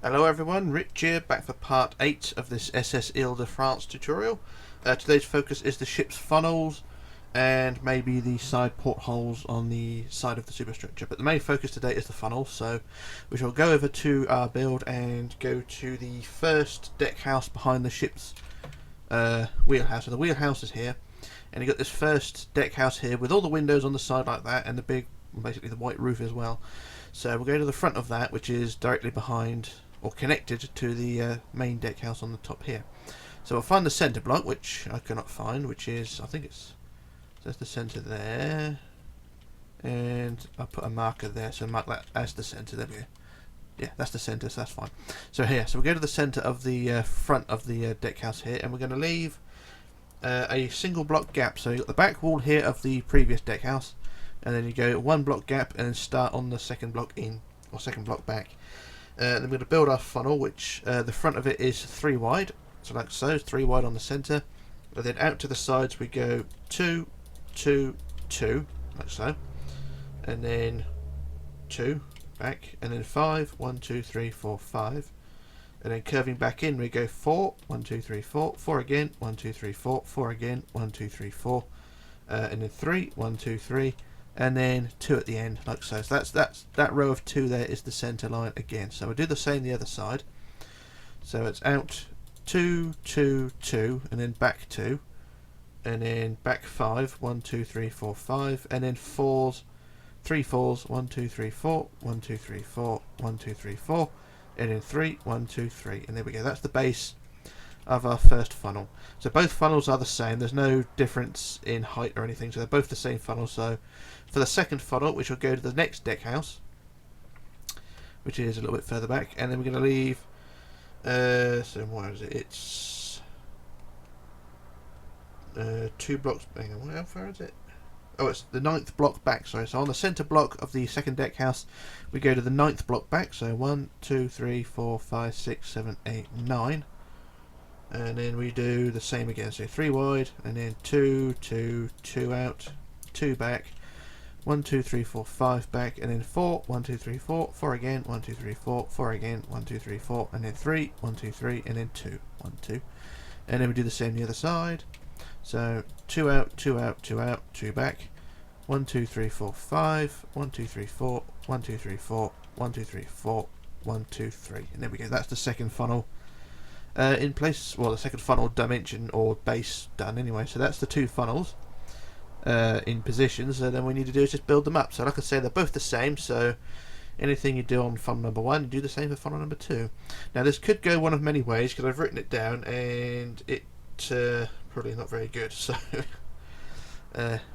Hello everyone, Rich here, back for part 8 of this SS Île de France tutorial. Today's focus is the ship's funnels and maybe the side portholes on the side of the superstructure. But the main focus today is the funnels, so we shall go over to our build and go to the first deck house behind the ship's wheelhouse. So the wheelhouse is here, and you've got this first deck house here with all the windows on the side like that and the big, basically the white roof as well. So we'll go to the front of that, which is directly behind or connected to the main deck house on the top here. So we'll find the centre block, which I cannot find, which is, I think it's, there's the centre there, and I'll put a marker there, so mark that as the centre. There we go. Yeah, that's the centre, so that's fine. So here, so we'll go to the centre of the front of the deck house here, and we're going to leave a single block gap. So you've got the back wall here of the previous deck house, and then you go one block gap and then start on the second block in, or second block back. Then we're going to build our funnel, which the front of it is 3 wide, so like so, 3 wide on the centre. And then out to the sides we go 2, 2, 2, like so, and then 2 back, and then 5, 1, 2, 3, 4, 5, and then curving back in we go 4, 1, 2, 3, 4, 4 again, 1, 2, 3, 4, 4 again, 1, 2, 3, 4, and then 3, 1, 2, 3. And then 2 at the end, like so. So that row of 2 there is the centre line again. So we'll do the same the other side. So it's out 2, 2, 2, and then back 2, and then back 5, 1, 2, 3, 4, 5, and then 4s, 3 4s, 1, 2, 3, 4, 1, 2, 3, 4, 1, 2, 3, 4, and then 3, 1, 2, 3, and there we go. That's the base of our first funnel. So both funnels are the same. There's no difference in height or anything. So they're both the same funnel. So for the second funnel, which will go to the next deck house, which is a little bit further back, and then we're going to leave. So where is it? It's 2 blocks. Hang on, how far is it? Oh, it's the 9th block back. Sorry. So on the centre block of the second deck house, we go to the 9th block back. So 1, 2, 3, 4, 5, 6, 7, 8, 9. And then we do the same again, so 3 wide, and then 2, 2, 2 out, 2 back, 1, 2, 3, 4, 5 back, and then 4, 1, 2, 3, 4, 4 again, 1, 2, 3, 4, 4 again, 1, 2, 3, 4, and then 3, 1, 2, 3, and then 2, 1, 2. And then we do the same the other side. So 2 out, 2 out, 2 out, 2 back, 1, 2, 3, 4, 5, 1, 2, 3, 4, 1, 2, 3, 4, 1, 2, 3, 4, 1, 2, 3. And there we go, that's the second funnel. In place, well, the second funnel dimension or base done anyway. So that's the 2 funnels in position. So then we need to do is just build them up. So like I say, they're both the same. So anything you do on funnel number 1, you do the same for funnel number 2. Now this could go one of many ways because I've written it down and it probably not very good. So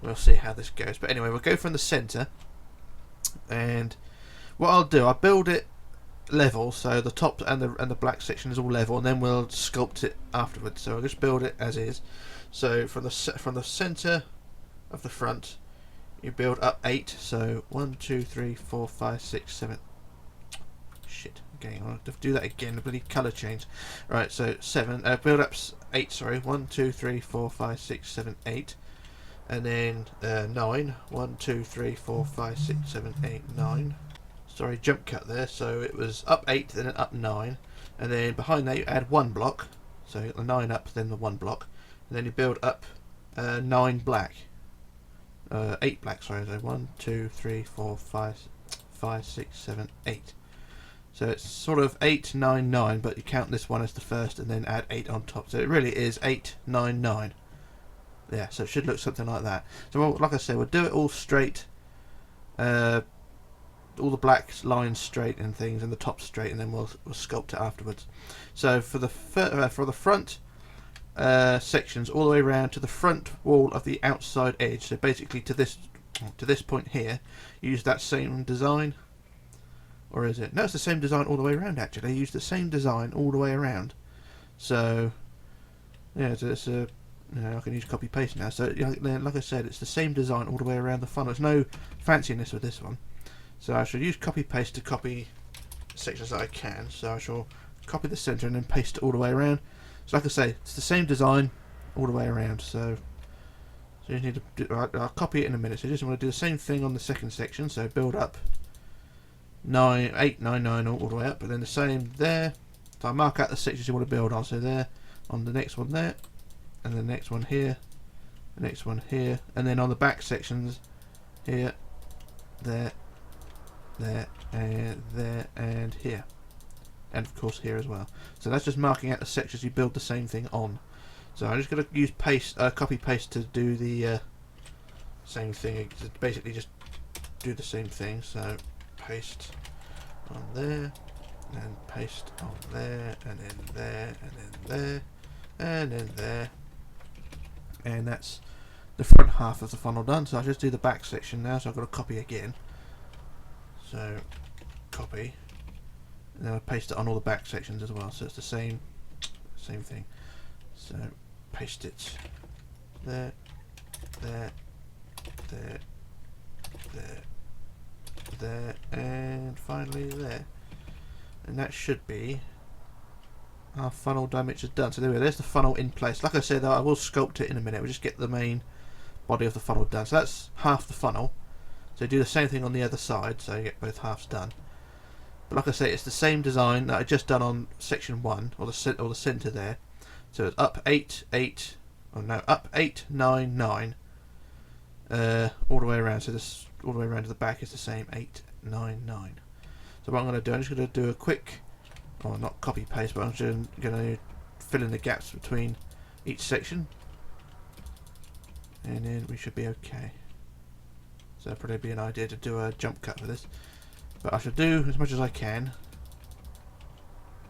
we'll see how this goes. But anyway, we'll go from the centre, and what I'll do, I'll build it level, so the top and the black section is all level, and then we'll sculpt it afterwards. So I'll just build it as is. So from the centre of the front, you build up 8. So 1, 2, 3, 4, 5, 6, 7. Shit. Okay, I'll have to do that again. The bloody colour change. Right. So 7. Build up 8. Sorry. 1, 2, 3, 4, 5, 6, 7, 8. And then 9. 1, 2, 3, 4, 5, 6, 7, 8, 9. Sorry, jump cut there. So it was up 8, then up 9, and then behind that you add 1 block. So you got the 9 up, then the 1 block, and then you build up 9 black, 8 black. Sorry, so 1, 2, 3, 4, 5, 6, 7, 8. So it's sort of 8, 9, 9, but you count this one as the first, and then add 8 on top. So it really is 8, 9, 9. Yeah, so it should look something like that. So like I said, we'll do it all straight. All the black lines straight and things, and the top straight, and then we'll sculpt it afterwards. So for the front sections, all the way around to the front wall of the outside edge. So basically to this point here, use that same design, or is it? No, it's the same design all the way around. Actually, use the same design all the way around. So yeah, so it's a. I can use copy paste now. So like I said, it's the same design all the way around the funnel. There's no fanciness with this one. So I shall use copy paste to copy sections that I can. So I shall copy the centre and then paste it all the way around. So like I say, it's the same design all the way around. So you need to do, I'll copy it in a minute. So you just want to do the same thing on the second section. So build up 899 all the way up, but then the same there. So I mark out the sections you want to build on. So there, on the next one there, and the next one here, the next one here, and then on the back sections here, there, there, and here, and of course here as well. So that's just marking out the sections you build the same thing on. So I'm just going to use copy paste to do the same thing. Basically, just do the same thing. So paste on there, and paste on there, and then there, and then there, and then there, and that's the front half of the funnel done. So I'll just do the back section now. So I've got to copy again. So copy, and then I paste it on all the back sections as well. So it's the same thing. So paste it there, there, there, there, there, and finally there. And that should be our funnel dimensions done. So there we go, there's the funnel in place. Like I said though, I will sculpt it in a minute. We'll just get the main body of the funnel done. So that's half the funnel. So do the same thing on the other side, so you get both halves done. But like I say, it's the same design that I just done on section 1, or the centre there. So it's up 8, 9, 9, all the way around. So this all the way around to the back is the same, 8, 9, 9. So what I'm going to do, I'm just going to do a quick, well, not copy paste, but I'm just going to fill in the gaps between each section, and then we should be okay. So it'll probably be an idea to do a jump cut for this, but I shall do as much as I can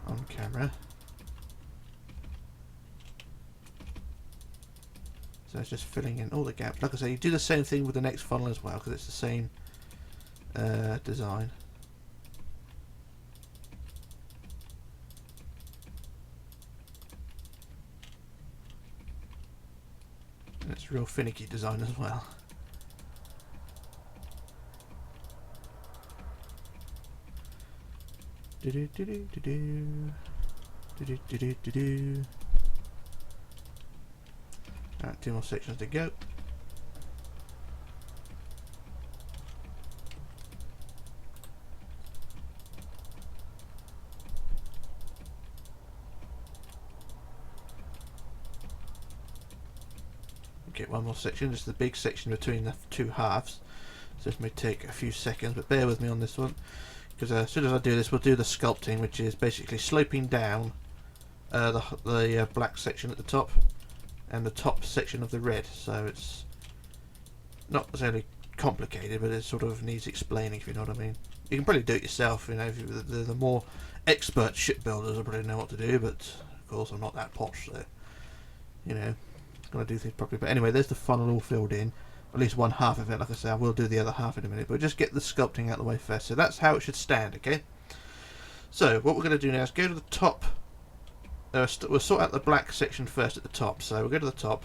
on camera. So it's just filling in all the gaps. Like I say, you do the same thing with the next funnel as well, because it's the same design. And it's a real finicky design as well. Alright, 2 more sections to go. Okay, 1 more section, just the big section between the 2 halves. So this may take a few seconds, but bear with me on this one, because as soon as I do this, we'll do the sculpting, which is basically sloping down the black section at the top and the top section of the red. So it's not necessarily complicated, but it sort of needs explaining, if you know what I mean. You can probably do it yourself, you know, if the more expert shipbuilders will probably know what to do, but of course I'm not that posh, so, you know, got to do things properly. But anyway, there's the funnel all filled in, at least one half of it. Like I say, I will do the other half in a minute, but just get the sculpting out of the way first. So that's how it should stand, okay? So what we're going to do now is go to the top. We'll sort out the black section first at the top. So we'll go to the top,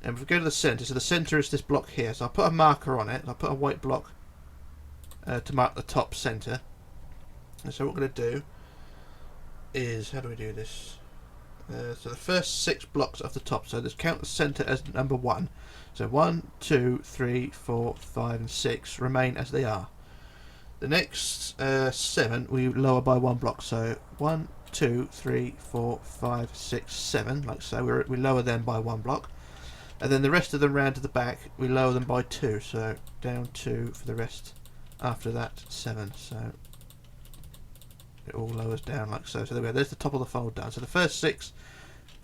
and if we go to the centre, so the centre is this block here. So I'll put a marker on it. I'll put a white block to mark the top centre. And so what we're going to do is, how do we do this? So the first 6 blocks off the top. So let's count the centre as number 1. So 1, 2, 3, 4, 5, and 6 remain as they are. The next 7 we lower by 1 block. So 1, 2, 3, 4, 5, 6, 7, like so. We lower them by 1 block, and then the rest of them round to the back we lower them by 2. So down 2 for the rest. After that 7. So it all lowers down like so. So there we go. There's the top of the funnel done. So the first 6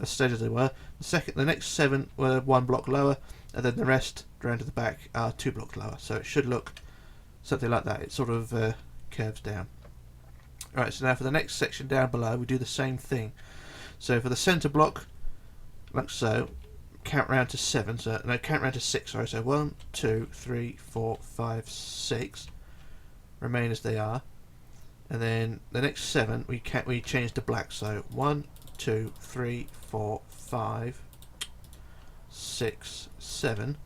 as stayed as they were. The next 7 were 1 block lower, and then the rest round to the back are 2 blocks lower. So it should look something like that. It sort of curves down. Alright, so now for the next section down below, we do the same thing. So for the centre block, like so, count round to 7. So no, count round to 6. Sorry. So 1, 2, 3, 4, 5, 6 remain as they are, and then the next 7 we change to black. So 1, 2, 3, 4, 5, 6, 7,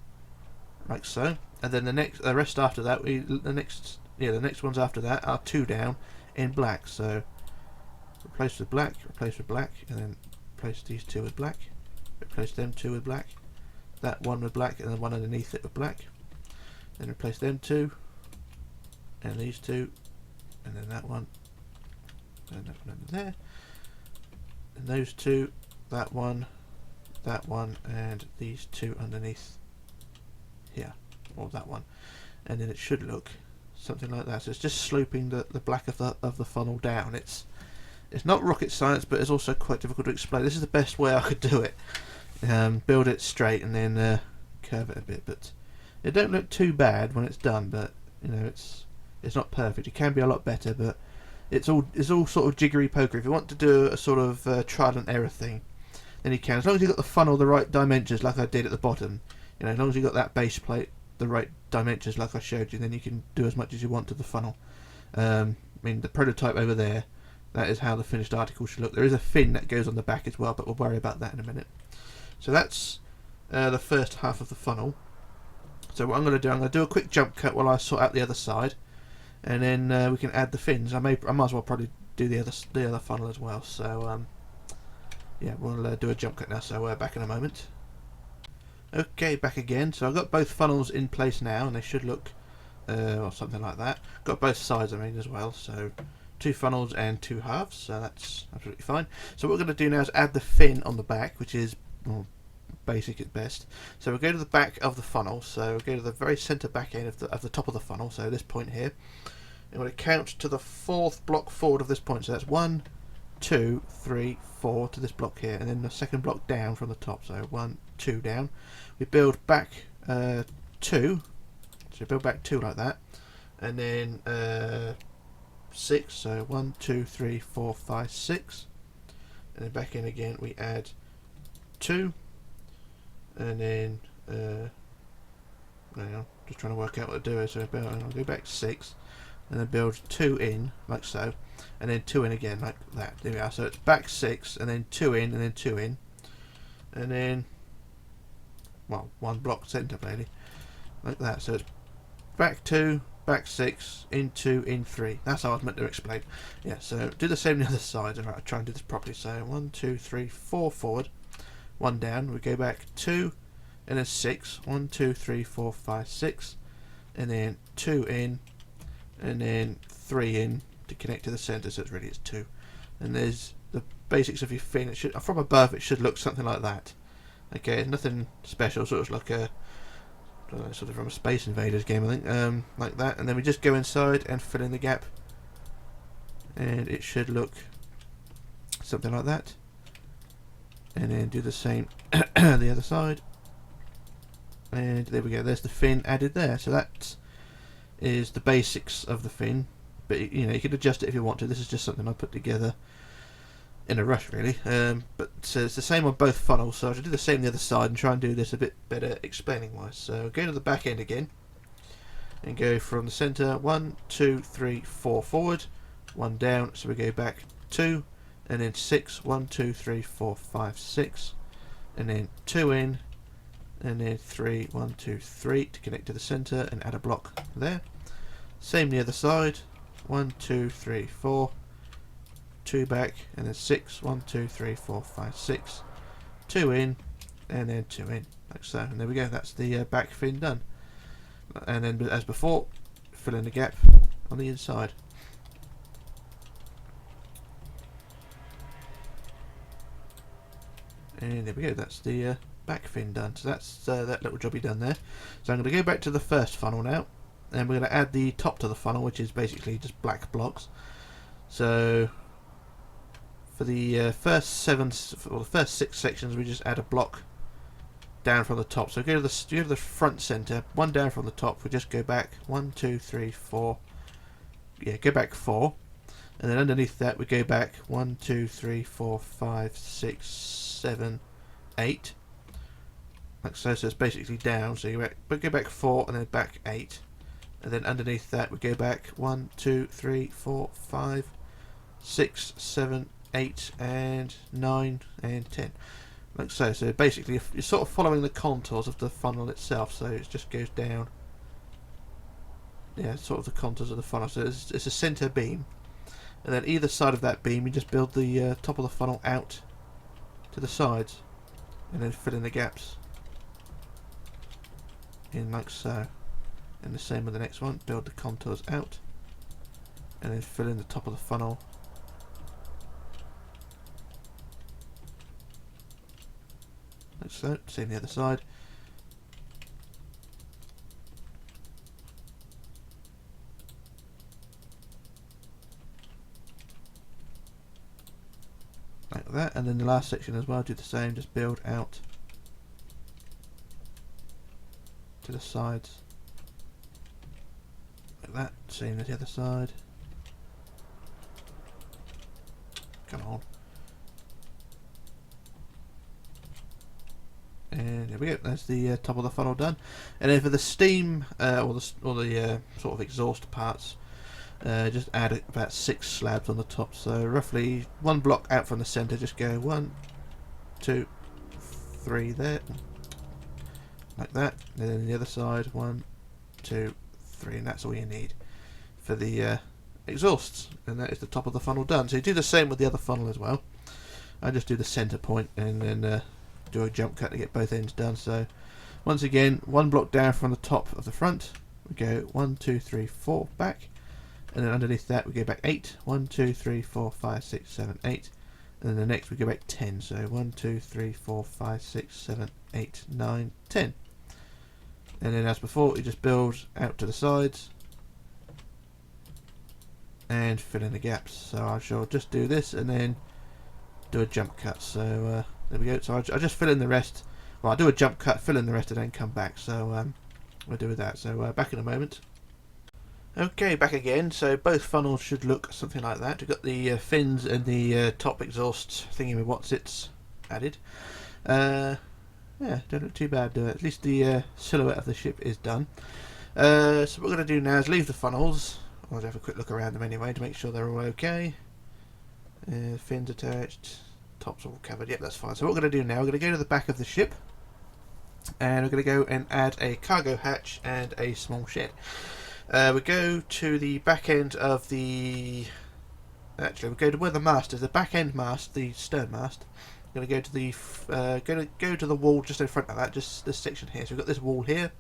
like so. And then the rest after that, the next ones after that are 2 down in black. So replace with black, and then replace these 2 with black, replace them 2 with black, that 1 with black, and then 1 underneath it with black, then replace them 2 and these 2 and then that one, and that one under there, and those two, that one, and these two underneath here, or that one, and then it should look something like that. So it's just sloping the black of the funnel down. It's not rocket science, but it's also quite difficult to explain. This is the best way I could do it. Build it straight and then curve it a bit, but it don't look too bad when it's done. But you know, it's not perfect. It can be a lot better, but it's all sort of jiggery pokery. If you want to do a sort of trial and error thing, then you can, as long as you've got the funnel the right dimensions, like I did at the bottom. You know, as long as you've got that base plate the right dimensions, like I showed you, then you can do as much as you want to the funnel. I mean, the prototype over there, that is how the finished article should look. There is a fin that goes on the back as well, but we'll worry about that in a minute. So that's the first half of the funnel. So what I'm going to do a quick jump cut while I sort out the other side, and then we can add the fins. I might as well probably do the other funnel as well. So yeah, we'll do a jump cut now. So we're back in a moment. Okay, back again. So I've got both funnels in place now, and they should look or something like that. Got both sides, I mean, as well. So 2 funnels and 2 halves, so that's absolutely fine. So what we're going to do now is add the fin on the back, which is basic at best. So we'll go to the back of the funnel. So we'll go to the very centre back end of the top of the funnel. So this point here, and we'll count to the 4th block forward of this point. So that's 1, 2, 3, 4 to this block here, and then the second block down from the top. So 1, 2 down. We build back 2. So build back 2 like that, and then 6. So 1, 2, 3, 4, 5, 6, and then back in again. We add 2, and then hang on, just trying to work out what to do. So I'll go back 6, and then build 2 in like so, and then 2 in again like that. There we are. So it's back 6, and then 2 in, and then 2 in, and then, well, 1 block centre really, like that. So it's back 2, back 6, in 2, in 3. That's how I was meant to explain. Yeah, so do the same on the other side. Alright, I'll try and do this properly. So 1, 2, 3, 4 forward, 1 down. We go back 2, and then 6. 1, 2, 3, 4, 5, 6, and then 2 in, and then 3 in to connect to the centre. So it's 2. And there's the basics of your fin. It should, from above, it should look something like that. Okay, nothing special. Sort of like a, I don't know, sort of from a Space Invaders game, I think, like that. And then we just go inside and fill in the gap, and it should look something like that. And then do the same the other side, and there we go. There's the fin added there. So that is the basics of the fin, but you know, you can adjust it if you want to. This is just something I put together in a rush, really. But so it's the same on both funnels, so I should do the same on the other side and try and do this a bit better explaining wise. So go to the back end again and go from the centre 1, 2, 3, 4 forward, 1 down. So we go back 2, and then 6, 1, 2, 3, 4, 5, 6, and then 2 in, and then 3, 1, 2, 3 to connect to the centre and add a block there. Same the other side, 1, 2, 3, 4, 2 back, and then 6, 1, 2, 3, 4, 5, 6, 2 in, and then 2 in, like so. And there we go. That's the back fin done. And then, as before, fill in the gap on the inside. And there we go. That's the back fin done. So that's that little jobby done there. So I'm going to go back to the first funnel now, and we're going to add the top to the funnel, which is basically just black blocks. So for the first 6 sections, we just add a block down from the top. So go to the front center, 1 down from the top. We just go back 1, 2, 3, 4. Yeah, go back 4, and then underneath that we go back 1, 2, 3, 4, 5, 6, 7, 8. Like so. So it's basically down. So you go back 4 and then back 8, and then underneath that we go back 1, 2, 3, 4, 5, 6, 7, 8, and 9, and 10. Like so. So basically you're sort of following the contours of the funnel itself. So it just goes down. Yeah, sort of the contours of the funnel. So it's a centre beam, and then either side of that beam you just build the top of the funnel out to the sides, and then fill in the gaps in like so. And the same with the next one. Build the contours out, and then fill in the top of the funnel. Like so. Same the other side. Like that, and then the last section as well, do the same, just build out to the sides. Like that, same as the other side. Come on. And there we go, that's the top of the funnel done. And then for the steam, or the sort of exhaust parts, just add about 6 slabs on the top, so roughly 1 block out from the centre, just go 1, 2, 3 there, like that, and then the other side 1, 2, 3, and that's all you need for the exhausts, and that is the top of the funnel done. So you do the same with the other funnel as well. I just do the centre point and then do a jump cut to get both ends done. So once again, 1 block down from the top of the front, we go 1, 2, 3, 4 back. And then underneath that we go back 8. 1, 2, 3, 4, 5, 6, 7, 8. And then the next we go back 10. So 1, 2, 3, 4, 5, 6, 7, 8, 9, 10. And then as before, you just build out to the sides and fill in the gaps. So I shall just do this and then do a jump cut. So there we go. So I just fill in the rest. Well, I do a jump cut, fill in the rest, and then come back. So we'll do with that. So back in a moment. Okay, back again. So both funnels should look something like that. We've got the fins and the top exhaust thingy with what's-its added. Yeah, don't look too bad, do it? At least the silhouette of the ship is done. So what we're going to do now is leave the funnels. I'll have a quick look around them anyway to make sure they're all okay. Fins attached, tops all covered. Yep, that's fine. So what we're going to do now, we're going to go to the back of the ship, and we're going to go and add a cargo hatch and a small shed. We go to the back end of the. Actually, we go to where the mast is. The back end mast, the stern mast. We're going to go to the go to the wall just in front of that. Just this section here. So we've got this wall here,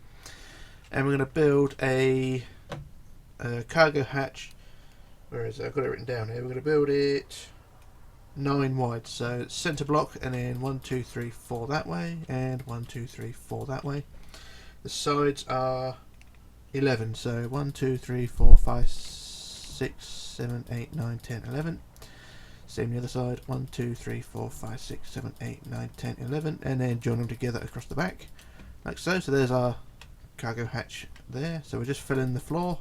and we're going to build a cargo hatch. Where is it? I've got it written down here. We're going to build it 9 wide. So centre block, and then 1, 2, 3, 4 that way, and 1, 2, 3, 4 that way. The sides are 11, so 1, 2, 3, 4, 5, 6, 7, 8, 9, 10, 11. Same the other side, 1, 2, 3, 4, 5, 6, 7, 8, 9, 10, 11, and then join them together across the back, like so. So there's our cargo hatch there. So we just fill in the floor,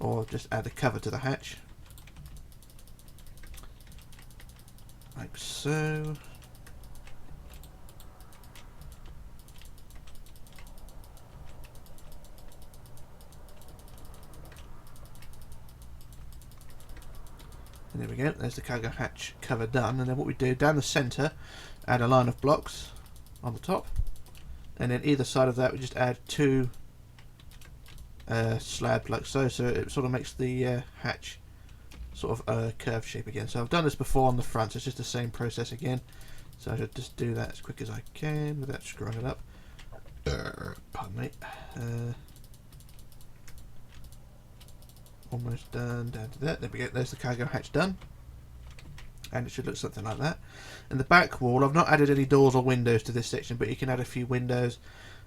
or just add a cover to the hatch, like so. And there we go, there's the cargo hatch cover done. And then what we do, down the centre, add a line of blocks on the top, and then either side of that we just add 2 slabs like so, so it sort of makes the hatch sort of a curved shape again. So I've done this before on the front, so it's just the same process again. So I should just do that as quick as I can without screwing it up. Pardon me. Almost done, down to that. There we go, there's the cargo hatch done, and it should look something like that. And the back wall, I've not added any doors or windows to this section, but you can add a few windows.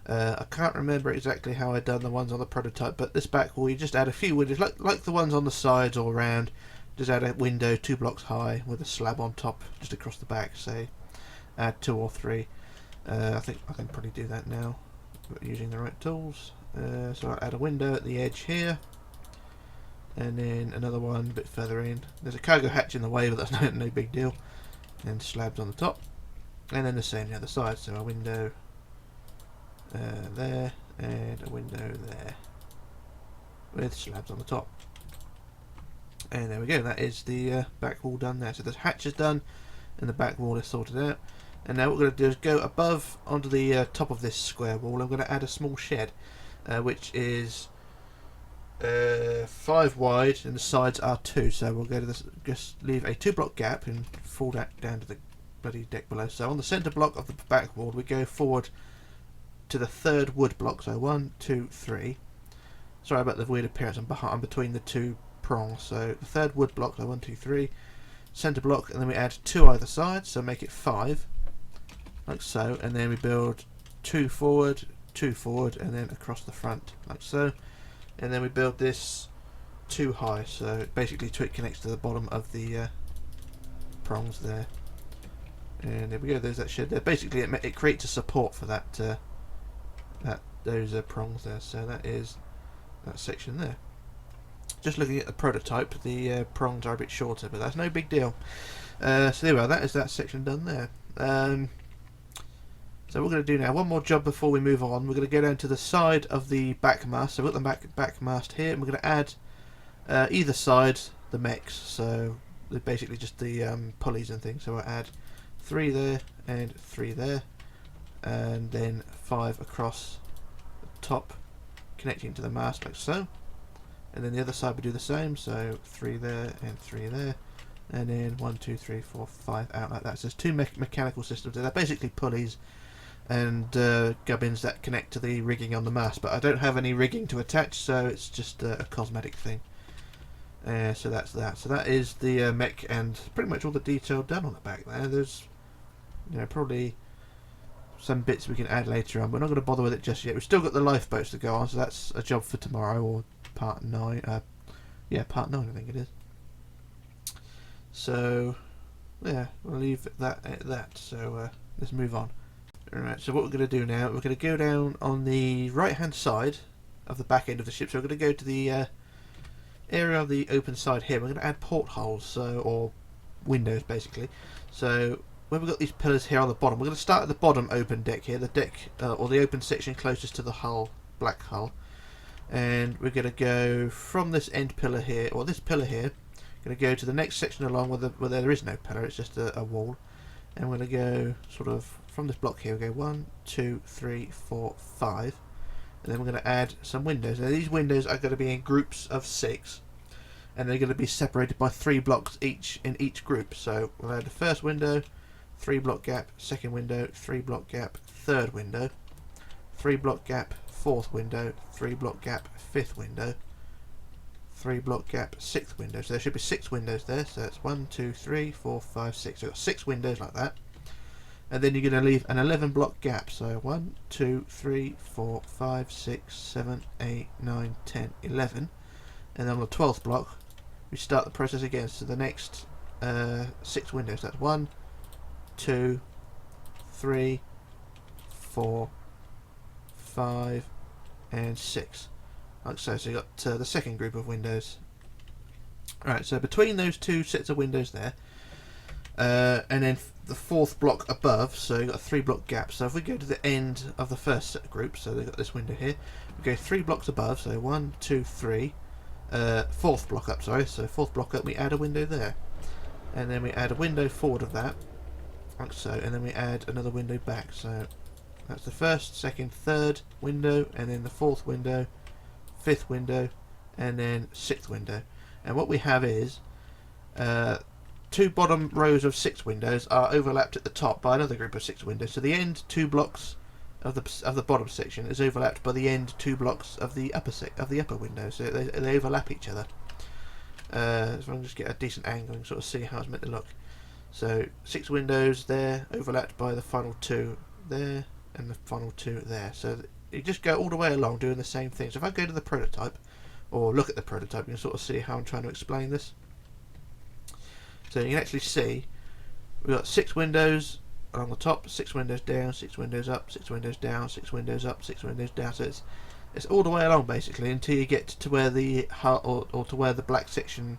I can't remember exactly how I've done the ones on the prototype, but this back wall, you just add a few windows, like the ones on the sides or around. Just add a window 2 blocks high with a slab on top just across the back. Say add 2 or 3. I think I can probably do that now using the right tools. So I'll add a window at the edge here, and then another one a bit further in. There's a cargo hatch in the way, but that's no big deal. And slabs on the top, and then the same the other side. So a window there, and a window there, with slabs on the top. And there we go. That is the back wall done there. So the hatch is done, and the back wall is sorted out. And now what we're going to do is go above onto the top of this square wall. I'm going to add a small shed, which is 5 wide, and the sides are 2. So we'll go to this, just leave a 2 block gap and fall down to the bloody deck below. So on the centre block of the back wall, we go forward to the 3rd wood block. So 1, 2, 3. Sorry about the weird appearance. I'm between the 2 prongs. So the third wood block, so 1, 2, 3, centre block, and then we add 2 either side, so make it 5, like so, and then we build 2 forward, 2 forward, and then across the front, like so, and then we build this 2 high, so basically it connects to the bottom of the prongs there. And there we go, there's that shed there. Basically it creates a support for that those prongs there, so that is that section there. Just looking at the prototype, the prongs are a bit shorter, but that's no big deal. So there we are, that is that section done there. So what we're going to do now, one more job before we move on. We're going to go down to the side of the back mast. So we've got the back mast here, and we're going to add either side the mechs. So they're basically just the pulleys and things. So we'll add 3 there and 3 there, and then 5 across the top, connecting to the mast like so. And then the other side we do the same. So 3 there and 3 there, and then 1, 2, 3, 4, 5 out like that. So there's 2 mechanical systems there. They're basically pulleys and gubbins that connect to the rigging on the mast, but I don't have any rigging to attach, so it's just a cosmetic thing. So that's that. So that is the mech, and pretty much all the detail done on the back there. There's probably some bits we can add later on. We're not going to bother with it just yet. We've still got the lifeboats to go on, so that's a job for tomorrow, or part 9. Yeah, part 9 I think it is. So yeah, we'll leave that at that. So let's move on. Alright, so what we're going to do now, we're going to go down on the right hand side of the back end of the ship. So we're going to go to the area of the open side here. We're going to add portholes, or windows basically. So when we've got these pillars here on the bottom, we're going to start at the bottom open deck here, the deck or the open section closest to the hull, black hull. And we're going to go from this end pillar here, or this pillar here, going to go to the next section along where there is no pillar, it's just a wall. And we're going to go sort of from this block here. We go 1, 2, 3, 4, 5, and then we're going to add some windows. Now these windows are going to be in groups of 6, and they're going to be separated by 3 blocks each in each group. So we'll add the first window, 3 block gap, second window, 3 block gap, third window, 3 block gap, fourth window, 3 block gap, fifth window, 3 block gap, sixth window. So there should be 6 windows there. So it's 1, 2, 3, 4, 5, 6. So we've got 6 windows like that. And then you're going to leave an 11 block gap. So 1, 2, 3, 4, 5, 6, 7, 8, 9, 10, 11. And then on the 12th block, we start the process again. So the next 6 windows. That's 1, 2, 3, 4, 5, and 6. Like so. So you've got the second group of windows. Alright, so between those 2 sets of windows there, and then the 4th block above, so you've got a 3 block gap. So if we go to the end of the first set of groups, so they've got this window here, we go 3 blocks above, so 1, 2, 3, 4th block up, sorry, so 4th block up, we add a window there. And then we add a window forward of that, like so, and then we add another window back. So that's the first, second, third window, and then the 4th window, 5th window, and then 6th window. And what we have is 2 bottom rows of 6 windows are overlapped at the top by another group of 6 windows. So the end 2 blocks of the bottom section is overlapped by the end 2 blocks of the upper window. So they overlap each other. So I can just get a decent angle and sort of see how it's meant to look. So 6 windows there, overlapped by the final 2 there, and the final 2 there. So you just go all the way along doing the same thing. So if I go to the prototype, or look at the prototype, you can sort of see how I'm trying to explain this. So you can actually see we've got 6 windows along the top, 6 windows down, 6 windows up, 6 windows down, 6 windows up, 6 windows down. So it's all the way along basically until you get to where the or to where the black section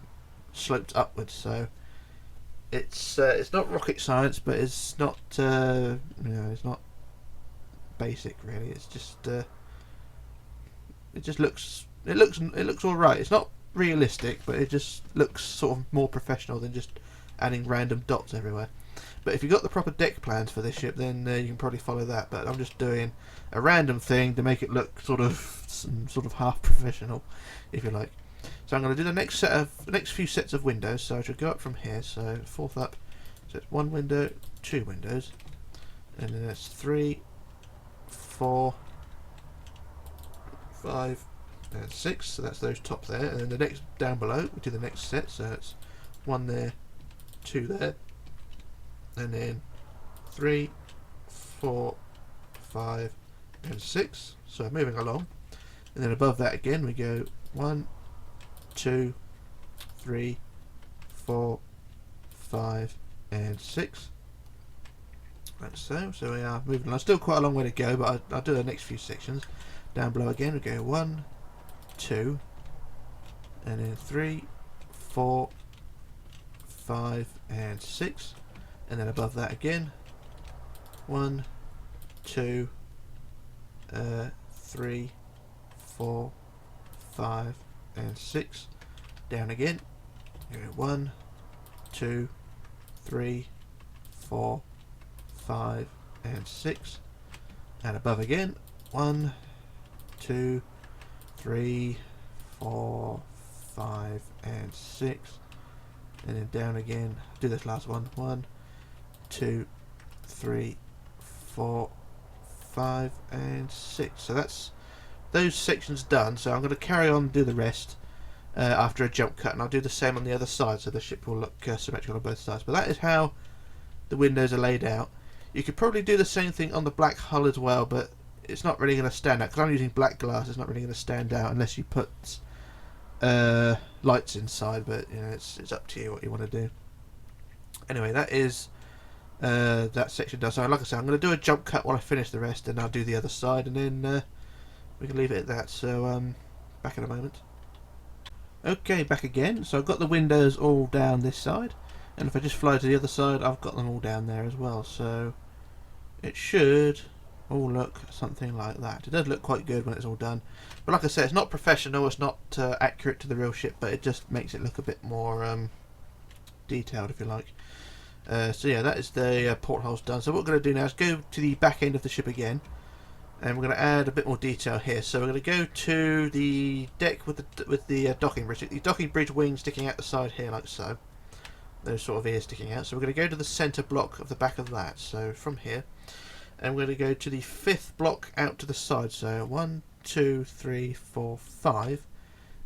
slopes upwards. So it's not rocket science, but it's not it's not basic really. It's just it looks all right. It's not realistic, but it just looks sort of more professional than just adding random dots everywhere. But if you've got the proper deck plans for this ship, then you can probably follow that. But I'm just doing a random thing to make it look sort of half professional, if you like. So I'm going to do the next few sets of windows. So I should go up from here. So 4th up. So it's 1 window, 2 windows, and then it's 3, 4, 5, and 6. So that's those top there. And then the next down below, we do the next set. So it's 1 there, 2 there, and then 3, 4, 5, and 6. So moving along. And then above that again, we go 1, 2, 3, 4, 5, and 6. Like so. So we are moving along. Still quite a long way to go, but I'll do the next few sections. Down below again, we go 1, 2, and then 3, 4, 5, and 6. And then above that again, 1, 2, 3, 4, 5, and 6. Down again, you go 1, 2, 3, 4, 5, and 6. And above again, 1, 2, 3, 4, 5, and 6. And then down again, do this last one. 1, 2, 3, 4, 5, and 6. So that's those sections done. So I'm going to carry on and do the rest after a jump cut, and I'll do the same on the other side, so the ship will look symmetrical on both sides. But that is how the windows are laid out. You could probably do the same thing on the black hull as well, but it's not really going to stand out because I'm using black glass. It's not really going to stand out unless you put lights inside. But you know, it's up to you what you want to do. Anyway, that is that section done. So like I said, I'm going to do a jump cut while I finish the rest, and I'll do the other side, and then we can leave it at that. So back in a moment. Okay, back again. So I've got the windows all down this side, and if I just fly to the other side, I've got them all down there as well. So it should all look something like that. It does look quite good when it's all done, but like I said, it's not professional, it's not accurate to the real ship, but it just makes it look a bit more detailed, if you like. So yeah, that is the portholes done. So what we're going to do now is go to the back end of the ship again, and we're going to add a bit more detail here. So we're going to go to the deck with the docking bridge. The docking bridge wing sticking out the side here, like so. Those sort of ears sticking out. So we're going to go to the centre block of the back of that. So from here, and we're going to go to the 5th block out to the side. So 1, 2, 3, 4, 5,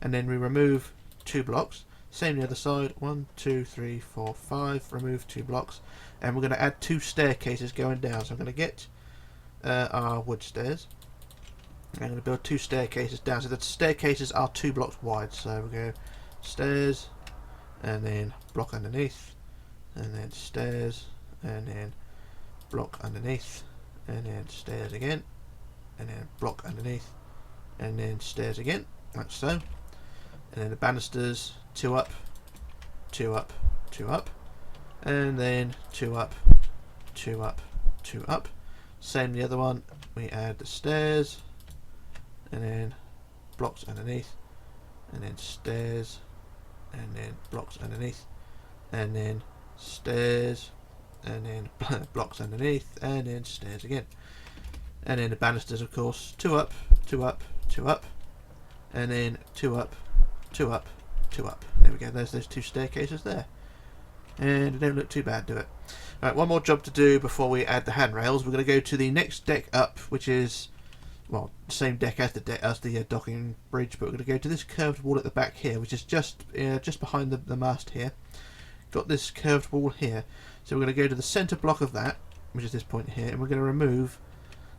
and then we remove 2 blocks. Same the other side. 1, 2, 3, 4, 5. Remove 2 blocks, and we're going to add 2 staircases going down. So I'm going to get our wood stairs. I'm going to build 2 staircases down. So the staircases are 2 blocks wide. So we go stairs, and then block underneath, and then stairs, and then block underneath, and then stairs again, and then block underneath, and then stairs again, like so. And then the banisters, 2 up, 2 up, 2 up, and then 2 up, 2 up, 2 up. Same the other one, we add the stairs, and then blocks underneath, and then stairs, and then blocks underneath, and then stairs, and then blocks underneath, and then stairs again. And then the banisters, of course, 2 up, 2 up, 2 up, and then 2 up, 2 up, 2 up. There we go, there's those 2 staircases there. And they don't look too bad, do it? Right, one more job to do before we add the handrails. We're going to go to the next deck up, which is, well, same deck as the docking bridge, but we're going to go to this curved wall at the back here, which is just behind the mast here. Got this curved wall here, so we're going to go to the centre block of that, which is this point here, and we're going to remove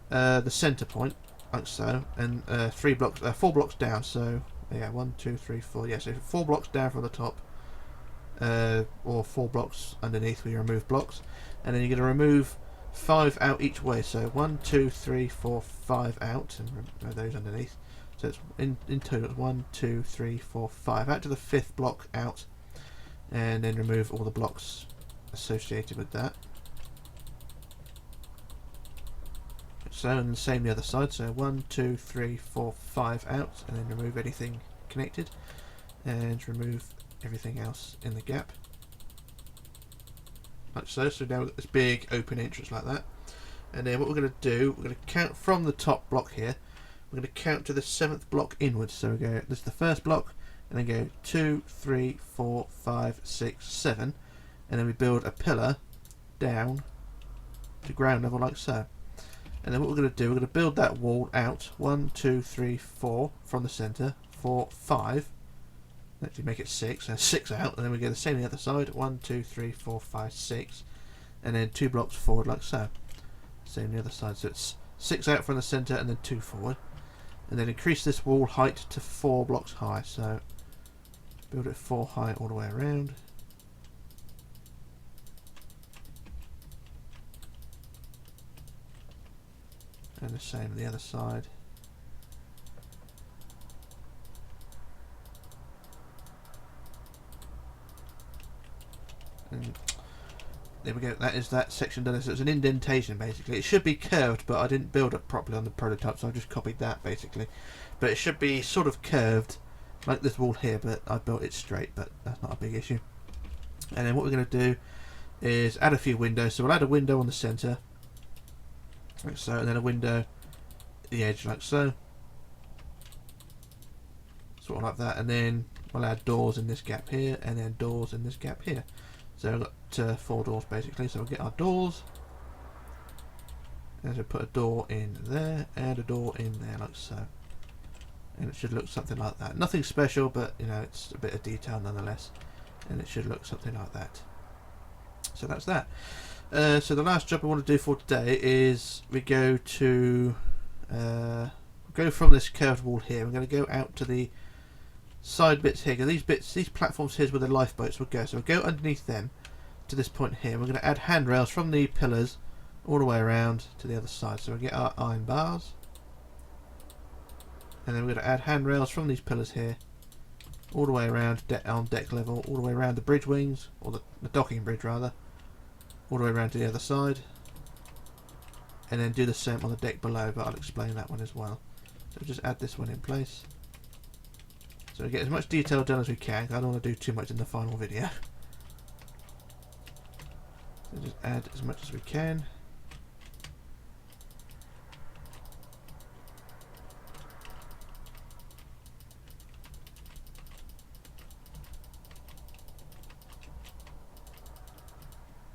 the centre point, like so, and 4 blocks down. So yeah, 1, 2, 3, 4. Yeah, so 4 blocks down from the top, or 4 blocks underneath. We remove blocks, and then you're going to remove 5 out each way. So 1, 2, 3, 4, 5 out, and remove those underneath. So it's in total it's 1, 2, 3, 4, 5 out to the 5th block out, and then remove all the blocks associated with that. So, and the same the other side. So 1, 2, 3, 4, 5 out, and then remove anything connected, and remove everything else in the gap, like so. So now we've got this big open entrance like that. And then what we're going to do, we're going to count from the top block here. We're going to count to the 7th block inwards. So we go, this is the 1st block, and then go 2, 3, 4, 5, 6, 7, and then we build a pillar down to ground level like so. And then what we're going to do, we're going to build that wall out 1, 2, 3, 4 from the centre, 4, 5. Actually make it 6, so 6 out, and then we go the same on the other side, 1, 2, 3, 4, 5, 6, and then 2 blocks forward like so. Same on the other side, so it's 6 out from the centre and then 2 forward. And then increase this wall height to 4 blocks high, so build it 4 high all the way around. And the same on the other side. And there we go, that is that section done. So it's an indentation basically. It should be curved, but I didn't build it properly on the prototype, so I just copied that basically. But it should be sort of curved like this wall here, but I built it straight, but that's not a big issue. And then what we're going to do is add a few windows. So we'll add a window on the centre like so, and then a window at the edge like so, sort of like that, and then we'll add doors in this gap here, and then doors in this gap here. So we've got 4 doors basically, so we'll get our doors, and so put a door in there, and a door in there like so, and it should look something like that. Nothing special, but you know, it's a bit of detail nonetheless, and it should look something like that. So that's that. So the last job I want to do for today is we go to go from this curved wall here. We're going to go out to the side bits here. These platforms here is where the lifeboats will go. So we'll go underneath them to this point here. We're going to add handrails from the pillars all the way around to the other side. So we'll get our iron bars, and then we're going to add handrails from these pillars here all the way around on deck level, all the way around the bridge wings, or the docking bridge rather, all the way around to the other side, and then do the same on the deck below, but I'll explain that one as well. So just add this one in place, so we get as much detail done as we can. I don't want to do too much in the final video. So just add as much as we can.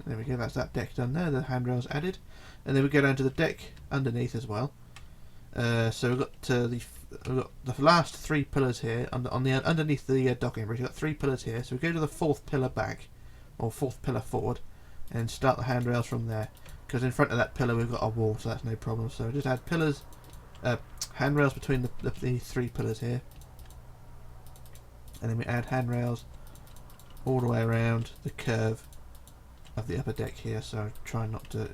There we go, that's that deck done there, the handrails added. And then we go down to the deck underneath as well. So we've got the last 3 pillars here underneath the docking bridge. We've got 3 pillars here, so we go to the 4th pillar back, or 4th pillar forward, and start the handrails from there. Because in front of that pillar we've got a wall, so that's no problem. So just add pillars, handrails between the 3 pillars here, and then we add handrails all the way around the curve of the upper deck here. So try not to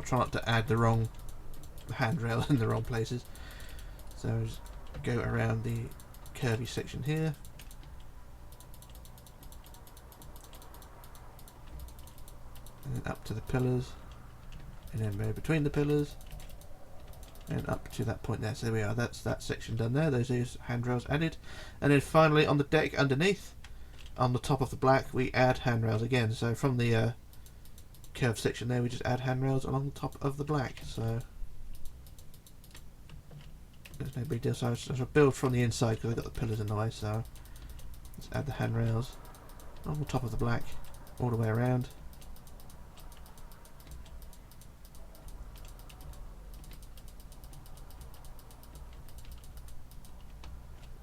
try not to add the wrong handrail in the wrong places. So just go around the curvy section here, and then up to the pillars, and then go between the pillars and up to that point there. So there we are, that's that section done there. Those handrails added. And then finally on the deck underneath, on the top of the black, we add handrails again. So from the curved section there, we just add handrails along the top of the black. So there's no big deal. So I'll build from the inside because I've got the pillars in the way. So let's add the handrails on the top of the black all the way around.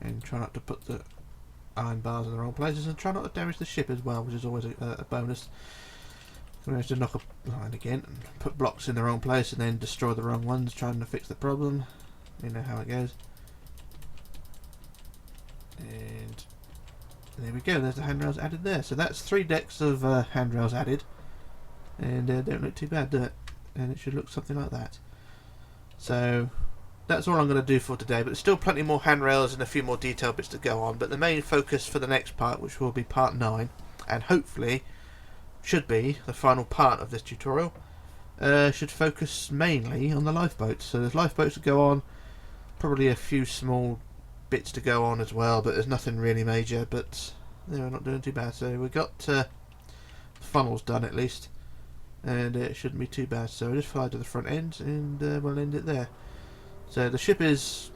And try not to put the iron bars in the wrong places, and try not to damage the ship as well, which is always a bonus. You manage to knock a line again and put blocks in the wrong place and then destroy the wrong ones trying to fix the problem. You know how it goes. And there we go, there's the handrails added there. So that's 3 decks of handrails added, and don't look too bad, do it? And it should look something like that. So that's all I'm going to do for today, but there's still plenty more handrails and a few more detail bits to go on. But the main focus for the next part, which will be part 9, and hopefully should be the final part of this tutorial, should focus mainly on the lifeboats. So there's lifeboats to go on, probably a few small bits to go on as well, but there's nothing really major. But we're not doing too bad. So we got funnels done at least, and it shouldn't be too bad. So we'll just fly to the front end, and we'll end it there. So the ship is,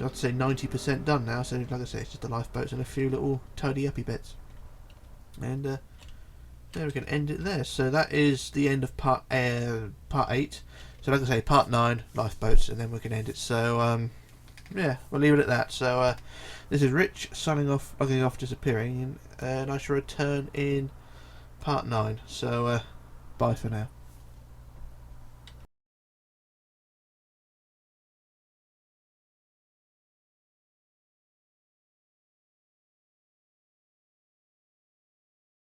I'd say, 90% done now. So like I say, it's just the lifeboats and a few little tidy-uppy bits, and there we can end it there. So that is the end of part 8. So like I say, part 9, lifeboats, and then we can end it. So yeah, we'll leave it at that. So this is Rich signing off, logging off, disappearing, and I shall return in part 9. So bye for now.